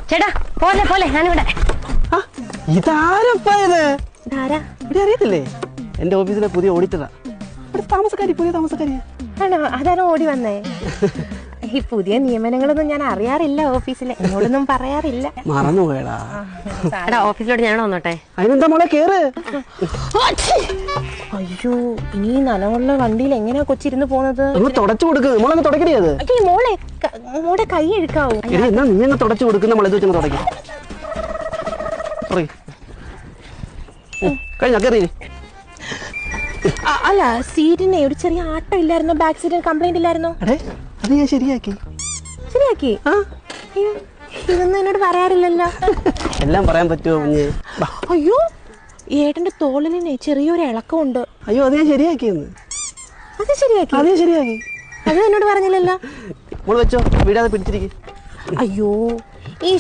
ചേട്ടാ പോലെ പോലെ ഞാനിവിടെ. ഇതാരപ്പായത്? ഇതാരാ? ഇവിടെ അറിയത്തില്ലേ? എന്റെ ഓഫീസിലെ പുതിയ ഓഡിറ്ററാ. താമസക്കാരി, പുതിയ താമസക്കാരിയാ. ആണോ? അതാരോ ഓടി വന്നേ? ഈ പുതിയ നിയമനങ്ങളൊന്നും ഞാൻ അറിയാറില്ല, ഓഫീസിലെ എന്നോടൊന്നും പറയാറില്ല. മറന്നുപോയടാ. ഓഫീസിലോട്ട് ഞാൻ വന്നോട്ടെ? അതിനെന്താ മോളെ കേറ്. അയ്യോ, ഇനി നനവുള്ള വണ്ടിയിൽ എങ്ങനെയാ കൊച്ചിരുന്ന് പോന്നത്? തുടച്ചു കൊടുക്ക് മോളെ, തുടക്കണേ അത്. മോളെ മോടെ കൈ എടുക്കാവൂ. എന്നാ നീ അങ്ങ് തുടച്ചു കൊടുക്കുന്ന മോളെ, ഇത് തുടക്കി കഴിഞ്ഞ കയറി. അല്ല, സീറ്റിനെ ഒരു ചെറിയ ആട്ടം ഇല്ലായിരുന്നോ? ബാക്ക് സീറ്റിന് കംപ്ലൈന്റ് ഇല്ലായിരുന്നോ? അടേ അത് ഞാൻ ശരിയാക്കി. ശരിയാക്കി? അയ്യോ, ഇതൊന്നും എന്നോട് പറയാറില്ലല്ലോ. എല്ലാം പറയാൻ പറ്റുമോ കുഞ്ഞ്? അയ്യോ, ഏട്ടന്റെ തോളിനെ ചെറിയൊരു ഇളക്കമുണ്ട്. അയ്യോ, അത് ഞാൻ ശരിയാക്കിയെന്ന്. അത് ശരിയാക്കി? അത് ഞാൻ ശരിയാക്കി. അത് എന്നോട് പറഞ്ഞില്ലല്ലോ. മോള് വെച്ചോ, വീടാതെ പിടിച്ചിരിക്കും. അയ്യോ, ഈ